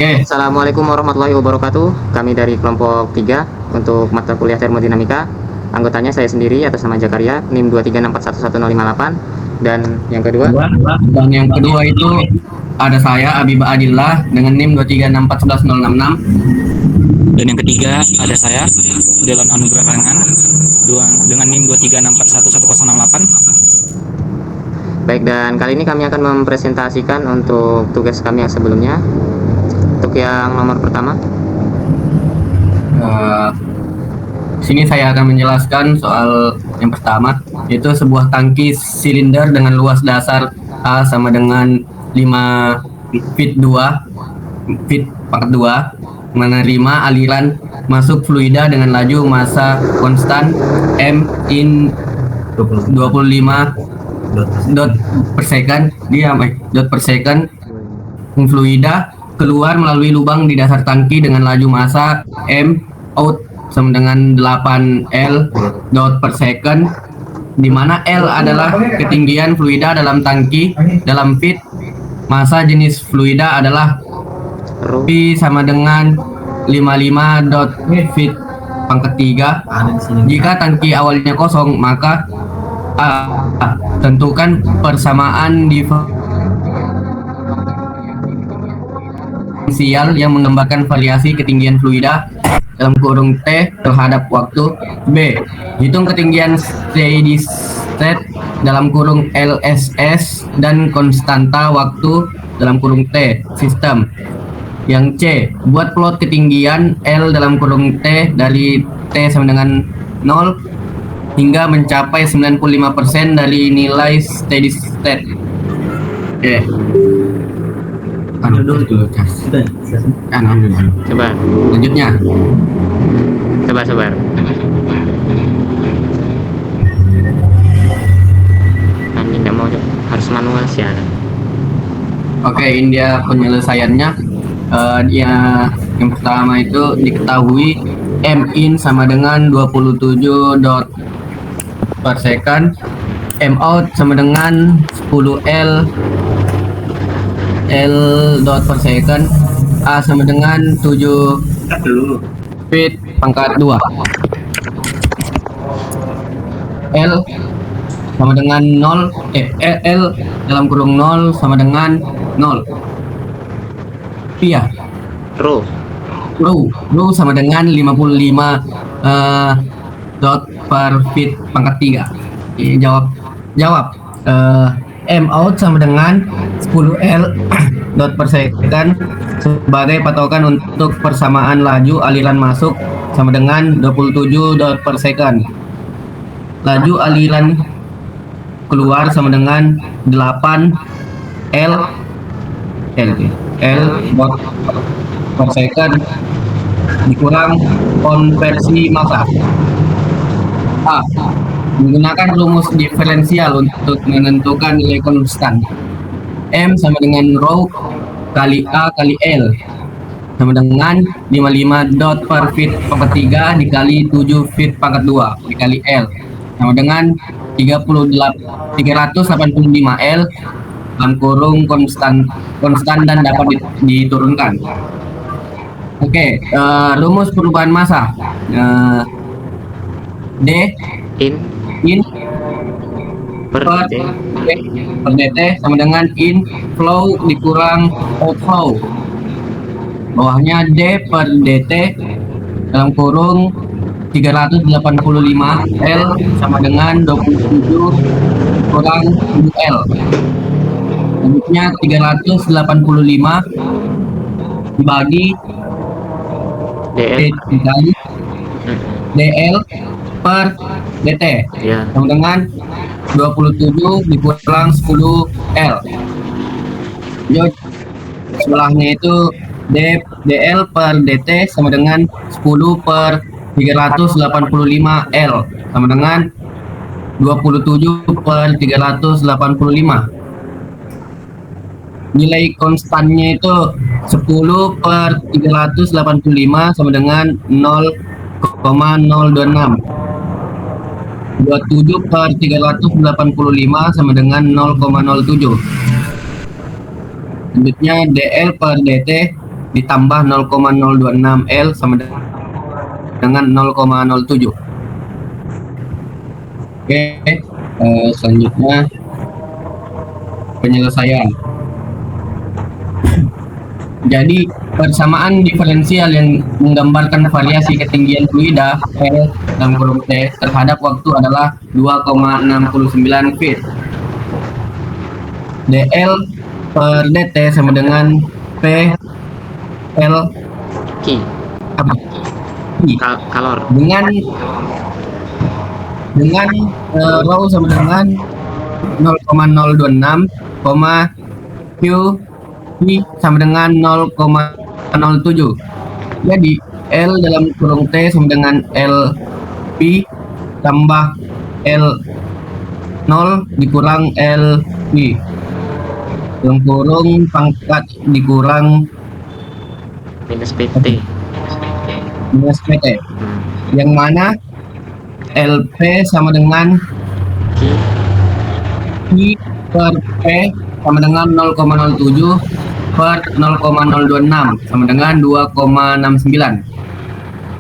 Oke, Assalamualaikum warahmatullahi wabarakatuh. Kami dari kelompok 3 untuk mata kuliah termodinamika. Anggotanya saya sendiri atas nama Jakaria, NIM 236411058. Dan yang kedua, dan yang kedua itu ada saya Abiba Adillah dengan NIM 236411066. Dan yang ketiga ada saya Delon Anugrah Rangan dengan NIM 236411068. baik, dan kali ini kami akan mempresentasikan untuk tugas kami yang sebelumnya. Untuk yang nomor pertama, Sini saya akan menjelaskan soal yang pertama, yaitu sebuah tangki silinder dengan luas dasar A sama dengan 5 feet 2 feet 42 menerima aliran masuk fluida dengan laju massa konstan M in 25 dot per second dot per second. Fluida keluar melalui lubang di dasar tangki dengan laju massa M out sama dengan 8 L dot per second, di mana L adalah ketinggian fluida dalam tangki dalam feet. Massa jenis fluida adalah Ru. P sama dengan 55 dot feet pangkat 3. Jika tangki awalnya kosong, maka A. Tentukan persamaan diferensial yang menggambarkan variasi ketinggian fluida dalam kurung T terhadap waktu. B. Hitung ketinggian steady state dalam kurung LSS dan konstanta waktu dalam kurung T sistem. Yang C. Buat plot ketinggian L dalam kurung T dari T sama dengan 0 hingga mencapai 95% dari nilai steady state. Oke. Dulu Cas. Coba, Lanjutnya. sabar. Kami tidak mau, harus manual sih. Oke, ini dia penyelesaiannya. Yang pertama itu diketahui M in sama dengan 27 dot per second, M out sama dengan 10 L dot per second, A sama dengan 7 feet pangkat 2, L sama dengan 0, L dalam kurung 0 sama dengan 0. Iya. Ru. Rho sama dengan 55 dot per feet pangkat 3. Jawab. M out sama dengan 10 L dot per second sebagai patokan untuk persamaan laju aliran masuk sama dengan 27 dot per second. Laju aliran keluar sama dengan 8 L dot per second dikurang konversi massa. A. Menggunakan rumus diferensial untuk menentukan nilai konstan. M sama dengan rho kali A kali L sama dengan 55 dot per feet pangkat 3 dikali 7 feet pangkat 2 dikali L sama dengan 385 L dalam kurung konstan dan dapat diturunkan. Oke, rumus perubahan massa. D in Per per D. dt sama dengan in flow dikurang outflow. Bawahnya D per dt dalam kurung 385 L sama dengan 27 kurang 7 L. Selanjutnya 385 dibagi DL. dikali DL per dt Ya. sama dengan 27 dikurang 10 L. Sebelahnya itu DL per dt sama dengan 10 per 385 L sama dengan 27 per 385. Nilai konstannya itu 10 per 385 sama dengan 0,026. 27 per 385 sama dengan 0,07. Selanjutnya DL per dt ditambah 0,026 L sama dengan 0,07. Oke, selanjutnya penyelesaian. Jadi persamaan diferensial yang menggambarkan variasi ketinggian fluida L dalam kurung T terhadap waktu adalah 2,69 feet. dl per dt sama dengan P L Ki. apa? I. Kalor. Dengan rho sama dengan 0,026, Q I sama dengan 0,07. Jadi L dalam kurung T sama dengan L P tambah L 0 dikurang L P dalam kurung pangkat dikurang Minus PT. minus PT, yang mana LP sama dengan Ki. I per P sama dengan 0,07 per 0,026 sama dengan 2,69.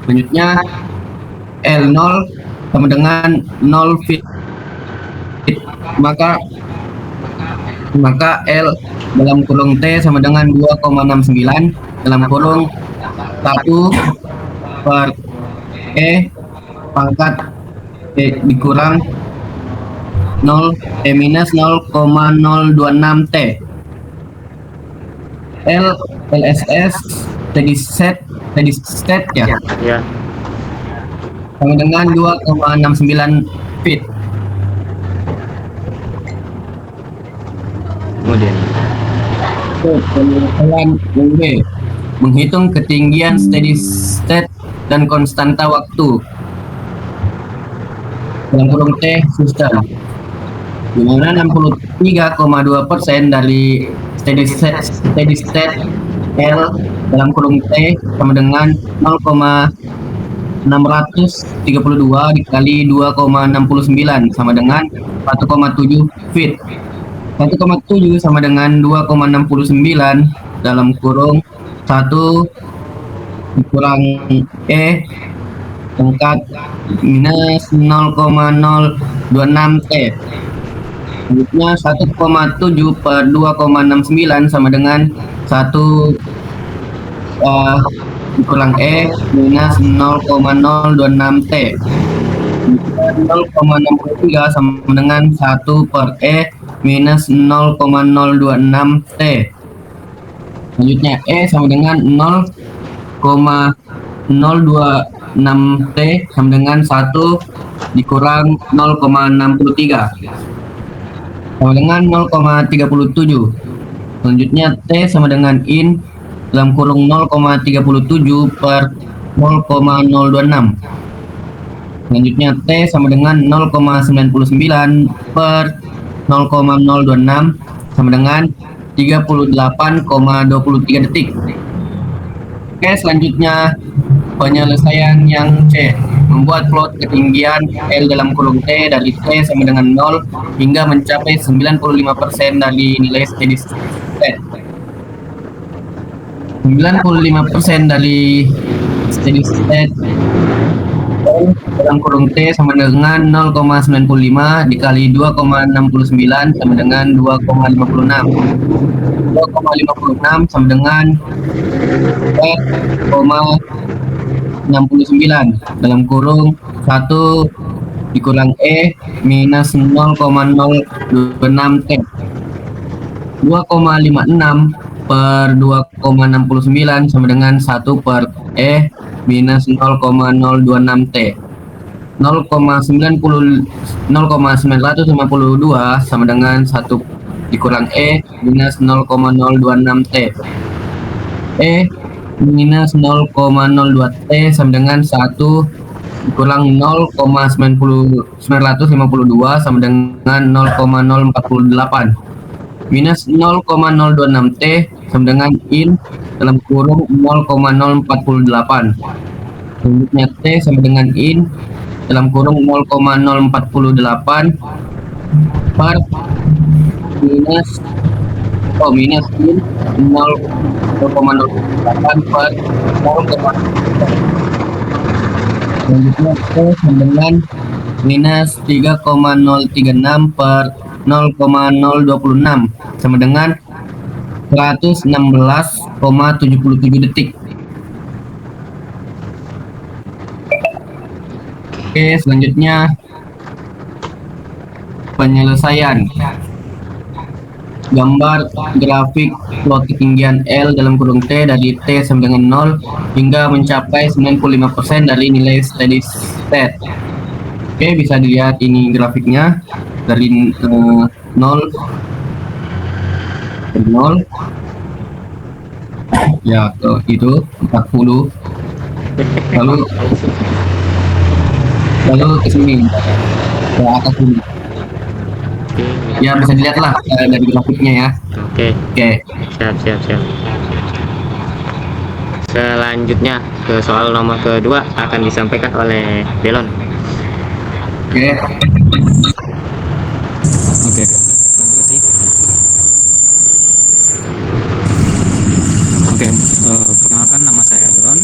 Selanjutnya L0 sama dengan 0 feet. Maka L dalam kurung T sama dengan 2,69 dalam kurung 1 per E pangkat E dikurang 0 minus 0,026 T. LSS steady state ya Ya. sama dengan 2,69 feet. Kemudian Penyelesaian yang B, menghitung ketinggian steady state dan konstanta waktu dalam kurung T sistem, di mana 63,2% dari steady state L dalam kurung T sama dengan 0,632 dikali 2,69 sama dengan 1,7 feet. 1,7 sama dengan 2,69 dalam kurung 1 dikurang E pangkat minus 0,026 T. Selanjutnya 1,7 per 2,69 sama dengan 1 dikurang E minus 0,026 T. 0,63 sama dengan 1 per E minus 0,026 T. Selanjutnya E sama dengan 0,026 T sama dengan 1 dikurang 0,63 sama dengan 0,37. Selanjutnya T sama dengan in dalam kurung 0,37 per 0,026. Selanjutnya T sama dengan 0,99 per 0,026 sama dengan 38,23 detik. Oke, selanjutnya penyelesaian yang C, membuat plot ketinggian L dalam kurung T dari T sama dengan 0 hingga mencapai 95% dari nilai steady state. 95% dari steady state L dalam kurung T sama dengan 0,95 dikali 2,69 sama dengan 2,56. 2,56 sama dengan 0,69 dalam kurung 1 dikurang E minus 0,026 T. 2,56 per 2,69 sama dengan 1 per E minus 0,026 T. 0,952 sama dengan 1 dikurang E minus 0,026 T. E minus 0,02 T sama dengan 1 dikurang 0,952 sama dengan 0,048 minus 0,026 T sama dengan in dalam kurung 0,048. Selanjutnya T sama dengan in dalam kurung 0,048 per minus in 0,08 per 0,0. Selanjutnya T sama dengan minus 3,036 per 0,026 sama dengan 116,77 detik. Oke, selanjutnya penyelesaian gambar grafik plot ketinggian L dalam kurung T dari T sama dengan 0 hingga mencapai 95% dari nilai steady state. Oke, bisa dilihat ini grafiknya dari 0 ya ke itu 40, lalu ke sini ke atas ini. Ya bisa dilihat lah dari grafiknya ya. Oke. Siap. Selanjutnya ke soal nomor kedua akan disampaikan oleh Delon. Oke. Terima kasih. Perkenalkan, nama saya Delon.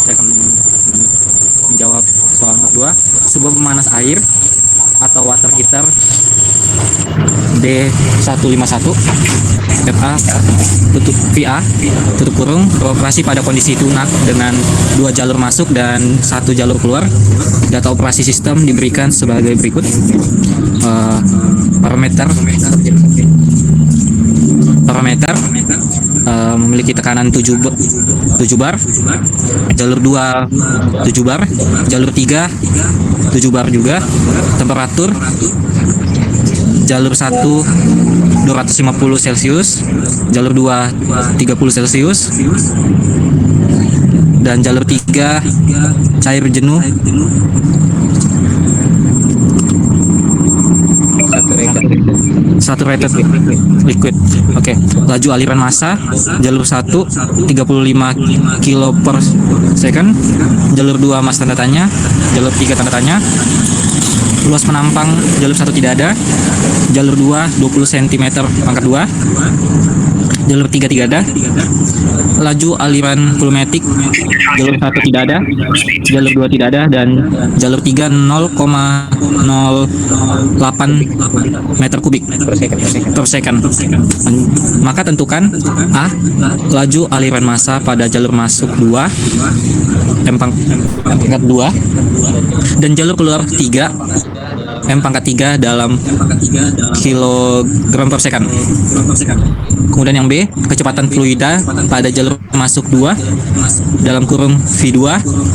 Saya akan menjawab soal nomor 2. Sebuah pemanas air atau water heater D151 FA tutup kurung beroperasi pada kondisi tunak dengan 2 jalur masuk dan 1 jalur keluar. Data operasi sistem diberikan sebagai berikut. Parameter memiliki tekanan 7 bar, jalur 2 7 bar, jalur 3 7 bar juga. Temperatur jalur 1 250 Celcius, jalur 2 30 Celcius, dan jalur 3 cair jenuh saturated liquid. Oke. Laju aliran massa jalur 1 35 kilo per second, jalur 2 mas tanda tanya, jalur 3 tanda tanya. Luas penampang jalur 1 tidak ada, jalur 2 20 cm pangkat 2, jalur 3 tidak ada. Laju aliran volumetik jalur 1 tidak ada, jalur 2 tidak ada, dan jalur 3 0,08 meter kubik per second. Maka tentukan A. Laju aliran massa pada jalur masuk 2 M pangkat 2 dan jalur keluar 3 M pangkat 3 dalam kilogram per second. Kemudian yang B, kecepatan fluida pada jalur masuk 2 dalam kurung V2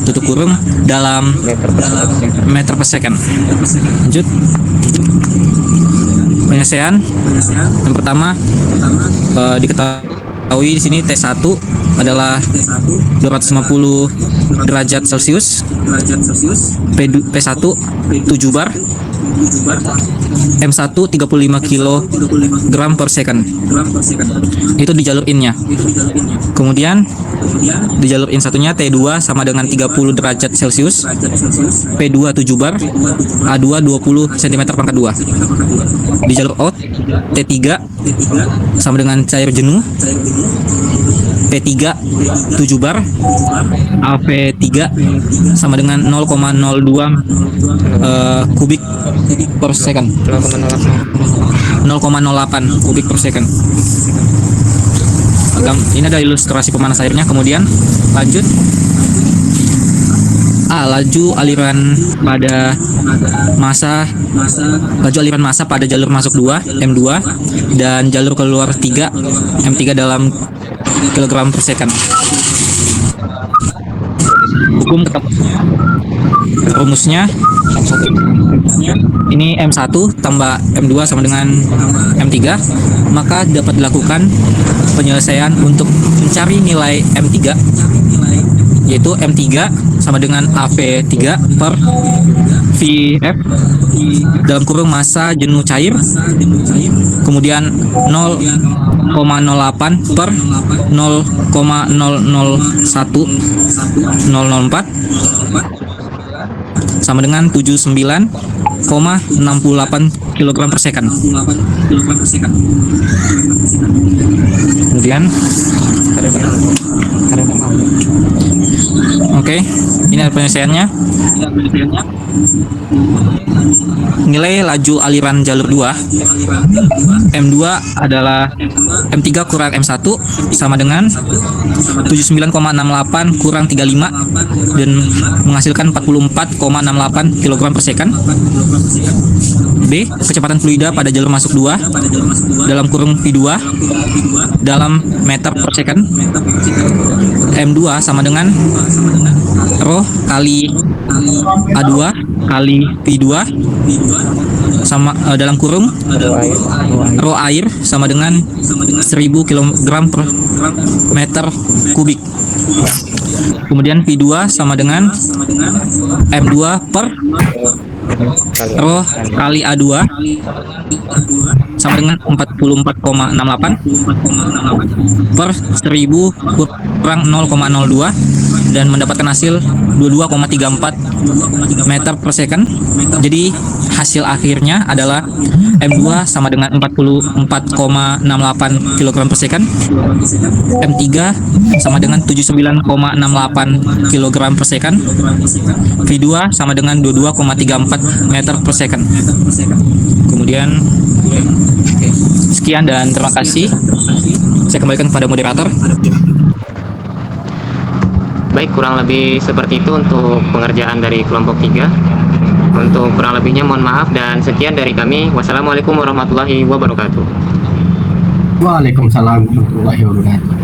tutup kurung dalam meter per second. Lanjut. Penyelesaian yang pertama, diketahui di sini T1 adalah 250 derajat Celcius, P1 7 bar, M1 35 kg per second. Itu di jalur in-nya. Kemudian di jalur in satunya T2 sama dengan 30 derajat Celcius, P2 7 bar, A2 20 cm pangkat 2. Di jalur out T3 sama dengan cair jenuh, P3 7 bar, AV3 sama dengan 0,02 kubik per second, 0,08 kubik per second. Ini ada ilustrasi pemanas airnya. Kemudian lanjut. A. Laju aliran massa pada jalur masuk 2 M2 dan jalur keluar 3 M3 dalam kilogram per second. Hukum rumusnya ini M1 tambah M2 sama dengan M3, maka dapat dilakukan penyelesaian untuk mencari nilai M3, yaitu M3 sama dengan AV3 per VF dalam kurung massa jenuh cair, kemudian 0,08 per 0,001004 sama dengan 79,68 kg per second. Kemudian oke, ini ada penyelesaiannya. Nilai laju aliran jalur 2 M2 adalah M3 kurang M1 sama dengan 79,68 kurang 35 dan menghasilkan 44,68 kg per second. B. Kecepatan fluida pada jalur masuk 2 dalam kurung V2 dalam meter per second. M2 sama dengan rho kali A2 kali V2 sama dalam kurung rho air sama dengan 1000 kg per meter kubik. Kemudian V2 sama dengan M2 per rho kali A2 sama dengan 44,68 per 1000 kurang 0,02 dan mendapatkan hasil 22,34 meter per second. Jadi hasil akhirnya adalah M2 sama dengan 44,68 kg per second, M3 sama dengan 79,68 kg per second, V2 sama dengan 22,34 meter per second. Kemudian sekian dan terima kasih. Saya kembalikan kepada moderator. Baik, kurang lebih seperti itu untuk pengerjaan dari kelompok 3. Untuk kurang lebihnya mohon maaf dan sekian dari kami. Wassalamualaikum warahmatullahi wabarakatuh. Waalaikumsalam warahmatullahi wabarakatuh.